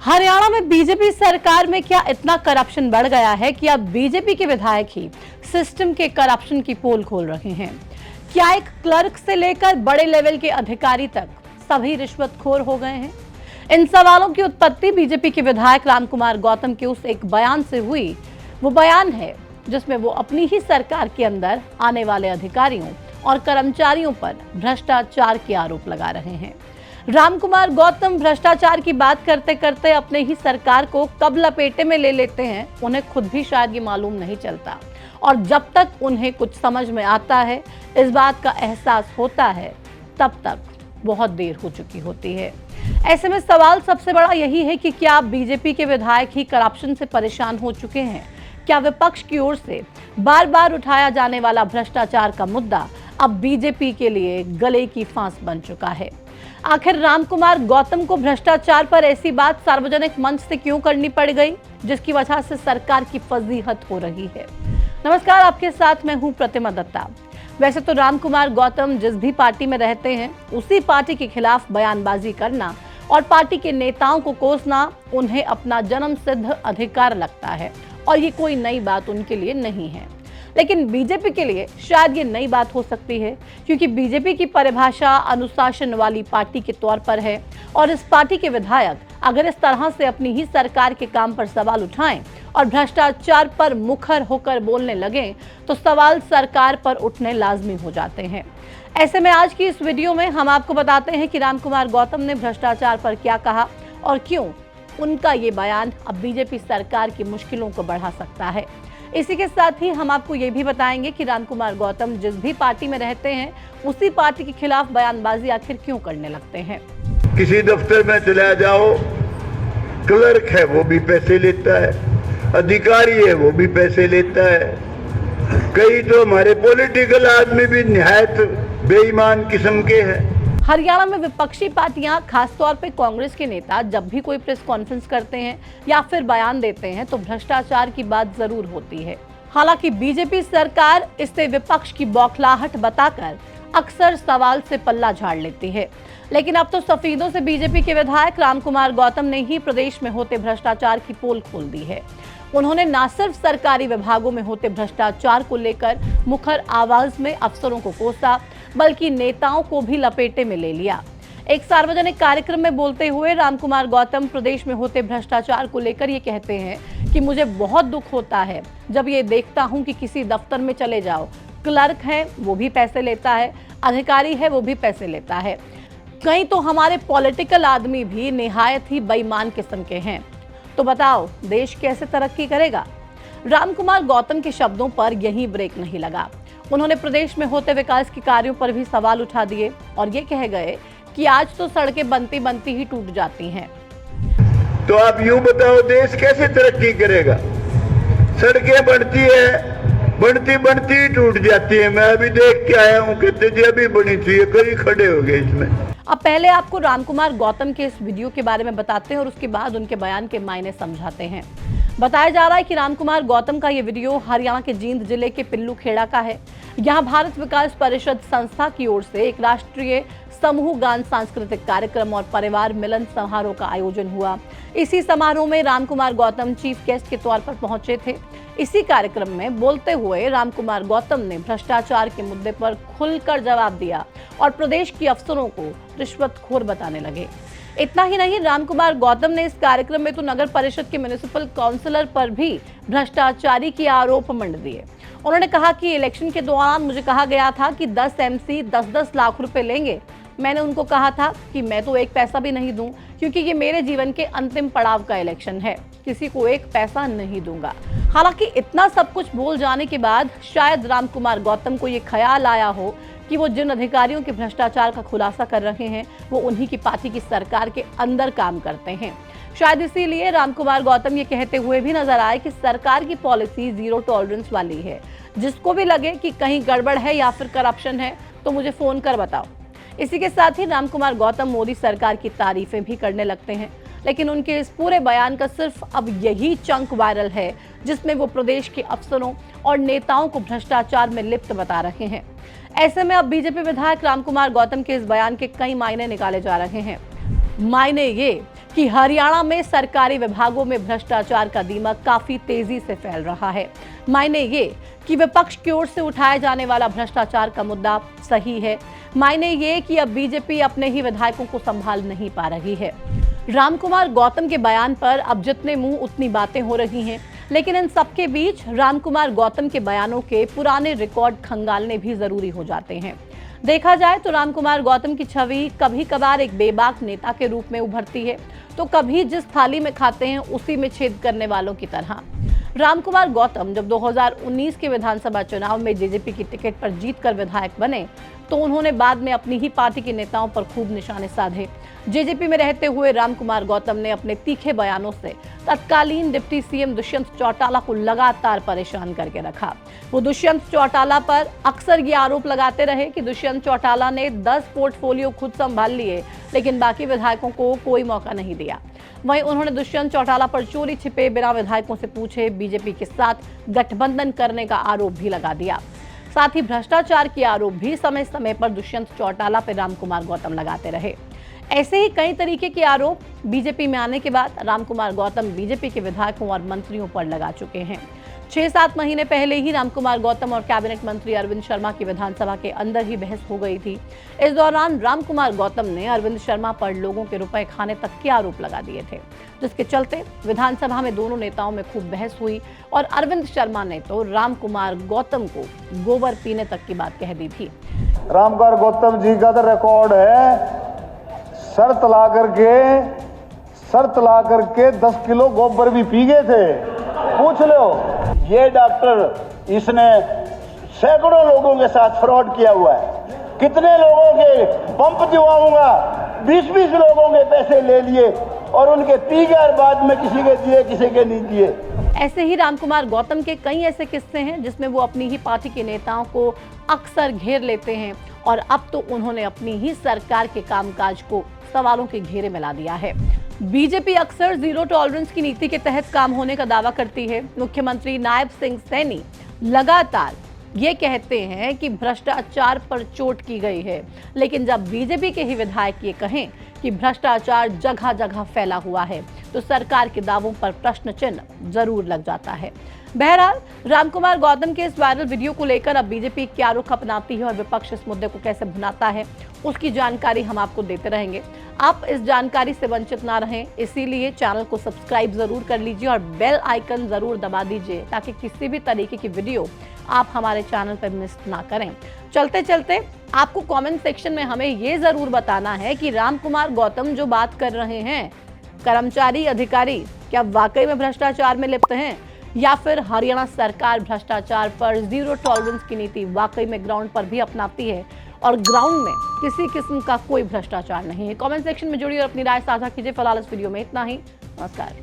हरियाणा में बीजेपी सरकार में क्या इतना करप्शन बढ़ गया है कि अब बीजेपी के विधायक ही सिस्टम के करप्शन की पोल खोल रहे हैं। क्या एक क्लर्क से लेकर बड़े लेवल के अधिकारी तक सभी रिश्वतखोर हो गए हैं? इन सवालों की उत्पत्ति बीजेपी के विधायक रामकुमार गौतम के उस एक बयान से हुई। वो बयान है जिसमें वो अपनी ही सरकार के अंदर आने वाले अधिकारियों और कर्मचारियों पर भ्रष्टाचार के आरोप लगा रहे हैं। रामकुमार गौतम भ्रष्टाचार की बात करते करते अपने ही सरकार को कब लपेटे में ले लेते हैं, उन्हें खुद भी शायद ये मालूम नहीं चलता। और जब तक उन्हें कुछ समझ में आता है, इस बात का एहसास होता है, तब तक बहुत देर हो चुकी होती है। ऐसे में सवाल सबसे बड़ा यही है कि क्या बीजेपी के विधायक ही करप्शन से परेशान हो चुके हैं? क्या विपक्ष की ओर से बार बार उठाया जाने वाला भ्रष्टाचार का मुद्दा अब बीजेपी के लिए गले की फांस बन चुका है? आखिर रामकुमार गौतम को भ्रष्टाचार पर ऐसी बात सार्वजनिक मंच से क्यों करनी पड़ गई, जिसकी वजह से सरकार की फजीहत हो रही है? नमस्कार, आपके साथ मैं हूं प्रतिमा दत्ता। वैसे तो रामकुमार गौतम जिस भी पार्टी में रहते हैं, उसी पार्टी के खिलाफ बयानबाजी करना और पार्टी के नेताओं को कोसना उन्हें अपना जन्मसिद्ध अधिकार लगता है और ये कोई नई बात उनके लिए नहीं है। लेकिन बीजेपी के लिए शायद ये नई बात हो सकती है, क्योंकि बीजेपी की परिभाषा अनुशासन वाली पार्टी के तौर पर है और इस पार्टी के विधायक अगर इस तरह से अपनी ही सरकार के काम पर सवाल उठाएं और भ्रष्टाचार पर मुखर होकर बोलने लगें, तो सवाल सरकार पर उठने लाजमी हो जाते हैं। ऐसे में आज की इस वीडियो में हम आपको बताते हैं कि रामकुमार गौतम ने भ्रष्टाचार पर क्या कहा और क्यों उनका ये बयान अब बीजेपी सरकार की मुश्किलों को बढ़ा सकता है। इसी के साथ ही हम आपको ये भी बताएंगे कि रामकुमार गौतम जिस भी पार्टी में रहते हैं, उसी पार्टी के खिलाफ बयानबाजी आखिर क्यों करने लगते हैं। किसी दफ्तर में चला जाओ, क्लर्क है वो भी पैसे लेता है, अधिकारी है वो भी पैसे लेता है। कई तो हमारे पॉलिटिकल आदमी भी निहायत बेईमान किस्म के हैं। हरियाणा में विपक्षी पार्टियां, खासतौर पे कांग्रेस के नेता जब भी कोई प्रेस कॉन्फ्रेंस करते हैं या फिर बयान देते हैं तो भ्रष्टाचार की बात जरूर होती है। हालांकि बीजेपी सरकार इसे विपक्ष की बौखलाहट बताकर अक्सर सवाल से पल्ला झाड़ लेती है। लेकिन अब तो सफेदों से बीजेपी के विधायक रामकुमार गौतम ने ही प्रदेश में होते भ्रष्टाचार की पोल खोल दी है। उन्होंने न सिर्फ सरकारी विभागों में होते भ्रष्टाचार को लेकर मुखर आवाज में अफसरों को कोसा, बल्कि नेताओं को भी लपेटे में ले लिया। एक सार्वजनिक कार्यक्रम में बोलते हुए रामकुमार गौतम प्रदेश में होते भ्रष्टाचार को लेकर ये कहते हैं कि मुझे बहुत दुख होता है जब ये देखता हूं कि किसी दफ्तर में चले जाओ, क्लर्क है वो भी पैसे लेता है, अधिकारी है वो भी पैसे लेता है। कई तो हमारे पॉलिटिकल आदमी भी निहायत ही बेईमान किस्म के हैं। तो बताओ देश कैसे तरक्की करेगा? रामकुमार गौतम के शब्दों पर यही ब्रेक नहीं लगा। उन्होंने प्रदेश में होते विकास के कार्यों पर भी सवाल उठा दिए और ये कह गए कि आज तो सड़कें बनती बनती ही टूट जाती हैं। तो आप यूं बताओ देश कैसे तरक्की करेगा? सड़कें बढ़ती है, बढ़ती बढ़ती ही टूट जाती है। मैं अभी देख के आया हूँ, कहते जी अभी बनी थी, कई खड़े हो गए इसमें। अब पहले आपको रामकुमार गौतम के इस वीडियो के बारे में बताते हैं और उसके बाद उनके बयान के मायने समझाते हैं। बताया जा रहा है कि रामकुमार गौतम का ये वीडियो हरियाणा के जींद जिले के पिल्लू खेड़ा का है। यहाँ भारत विकास परिषद संस्था की ओर से एक राष्ट्रीय समूह गान सांस्कृतिक कार्यक्रम और परिवार मिलन समारोह का आयोजन हुआ। इसी समारोह में रामकुमार गौतम चीफ गेस्ट के तौर पर पहुंचे थे। इसी कार्यक्रम में बोलते हुए रामकुमार गौतम ने भ्रष्टाचार के मुद्दे पर खुलकर जवाब दिया और प्रदेश के अफसरों को रिश्वतखोर बताने लगे। इतना ही नहीं, रामकुमार गौतम ने इस कार्यक्रम में तो नगर परिषद के म्युनिसिपल काउंसलर पर भी भ्रष्टाचारी के आरोप मंड दिए। उन्होंने कहा कि इलेक्शन के दौरान मुझे कहा गया था कि 10 एमसी 10-10 लाख रुपए लेंगे। मैंने उनको कहा था कि मैं तो एक पैसा भी नहीं दूं, क्योंकि ये मेरे जीवन के अंतिम पड़ाव का इलेक्शन है, किसी को एक पैसा नहीं दूंगा। हालांकि इतना सब कुछ बोल जाने के बाद शायद रामकुमार गौतम को ये ख्याल आया हो कि वो जिन अधिकारियों के भ्रष्टाचार का खुलासा कर रहे हैं वो उन्हीं की पार्टी की सरकार के अंदर काम करते हैं। शायद इसीलिए रामकुमार गौतम ये कहते हुए भी नजर आए कि सरकार की पॉलिसी जीरो टॉलरेंस वाली है। जिसको भी लगे कि कहीं गड़बड़ है या फिर करप्शन है तो मुझे फोन कर बताओ। इसी के साथ ही रामकुमार गौतम मोदी सरकार की तारीफें भी करने लगते हैं। लेकिन उनके इस पूरे बयान का सिर्फ अब यही चंक वायरल है जिसमें वो प्रदेश के अफसरों और नेताओं को भ्रष्टाचार में लिप्त बता रहे हैं। ऐसे में अब बीजेपी विधायक रामकुमार गौतम के इस बयान के कई मायने निकाले जा रहे हैं। मायने ये कि हरियाणा में सरकारी विभागों में भ्रष्टाचार का दीमक काफी तेजी से फैल रहा है। मायने ये कि विपक्ष की ओर से उठाया जाने वाला भ्रष्टाचार का मुद्दा सही है। मायने ये कि अब बीजेपी अपने ही विधायकों को संभाल नहीं पा रही है। रामकुमार गौतम के बयान पर अब जितने मुंह उतनी बातें हो रही हैं, लेकिन इन सबके बीच रामकुमार गौतम के बयानों के पुराने रिकॉर्ड खंगालने भी जरूरी हो जाते हैं। देखा जाए तो रामकुमार गौतम की छवि कभी कभार एक बेबाक नेता के रूप में उभरती है, तो कभी जिस थाली में खाते हैं उसी में छेद करने वालों की तरह। रामकुमार गौतम जब 2019 के विधानसभा चुनाव में जेजेपी की टिकट पर जीतकर विधायक बने, तो उन्होंने बाद में अपनी ही पार्टी के नेताओं पर खूब निशाने साधे। जेजेपी में रहते हुए रामकुमार गौतम ने अपने तीखे बयानों से तत्कालीन डिप्टी सीएम दुष्यंत चौटाला को लगातार परेशान करके रखा। वो दुष्यंत चौटाला पर अक्सर ये आरोप लगाते रहे कि दुष्यंत चौटाला ने 10 पोर्टफोलियो खुद संभाल लिए, लेकिन बाकी विधायकों को कोई मौका नहीं दिया। वहीं उन्होंने दुष्यंत चौटाला पर चोरी छिपे बिना विधायकों से पूछे बीजेपी के साथ गठबंधन करने का आरोप भी लगा दिया। साथ ही भ्रष्टाचार के आरोप भी समय समय पर दुष्यंत चौटाला पर रामकुमार गौतम लगाते रहे। ऐसे ही कई तरीके के आरोप बीजेपी में आने के बाद रामकुमार गौतम बीजेपी के विधायकों और मंत्रियों पर लगा चुके हैं। 6-7 महीने पहले ही रामकुमार गौतम और कैबिनेट मंत्री अरविंद शर्मा की विधानसभा के अंदर ही बहस हो गई थी। इस दौरान रामकुमार गौतम ने अरविंद शर्मा पर लोगों के रुपए खाने तक के आरोप लगा दिए थे, जिसके चलते विधानसभा में दोनों नेताओं में खूब बहस हुई और अरविंद शर्मा ने तो रामकुमार गौतम को गोबर पीने तक की बात कह दी थी। रामकुमार गौतम जी का तो रिकॉर्ड है, शर्त ला करके 10 किलो गोबर भी पी गए थे। पूछ लो, ये डॉक्टर इसने सैकड़ों लोगों के साथ फ्रॉड किया हुआ है। कितने लोगों के पंप दिवाऊंगा, 20-20 लोगों के पैसे ले लिए और उनके पी गए और बाद में किसी के दिए किसी के नहीं दिए। ऐसे ही रामकुमार गौतम के कई ऐसे किस्से हैं जिसमें वो अपनी ही पार्टी के नेताओं को अक्सर घेर लेते हैं और अब तो उन्होंने अपनी ही सरकार के कामकाज को सवालों के घेरे में ला दिया है। बीजेपी अक्सर जीरो टॉलरेंस की नीति के तहत काम होने का दावा करती है। मुख्यमंत्री नायब सिंह सैनी लगातार ये कहते हैं कि भ्रष्टाचार पर चोट की गई है, लेकिन जब बीजेपी के ही विधायक ये कहें कि भ्रष्टाचार जगह जगह फैला हुआ है, तो सरकार के दावों पर प्रश्न चिन्ह जरूर लग जाता है। बहरहाल रामकुमार गौतम के इस वायरल वीडियो को लेकर अब बीजेपी क्या रुख अपनाती है और विपक्ष इस मुद्दे को कैसे भुनाता है, उसकी जानकारी हम आपको देते रहेंगे। आप इस जानकारी से वंचित ना रहें, इसीलिए चैनल को सब्सक्राइब जरूर कर लीजिए और बेल आइकन जरूर दबा दीजिए, ताकि किसी भी तरीके की वीडियो आप हमारे चैनल पर मिस ना करें। चलते चलते आपको कमेंट सेक्शन में हमें ये जरूर बताना है कि रामकुमार गौतम जो बात कर रहे हैं, कर्मचारी अधिकारी क्या वाकई में भ्रष्टाचार में लिप्त हैं, या फिर हरियाणा सरकार भ्रष्टाचार पर जीरो टॉलरेंस की नीति वाकई में ग्राउंड पर भी अपनाती है और ग्राउंड में किसी किस्म का कोई भ्रष्टाचार नहीं है। कमेंट सेक्शन में जुड़िए और अपनी राय साझा कीजिए। फिलहाल इस वीडियो में इतना ही। नमस्कार।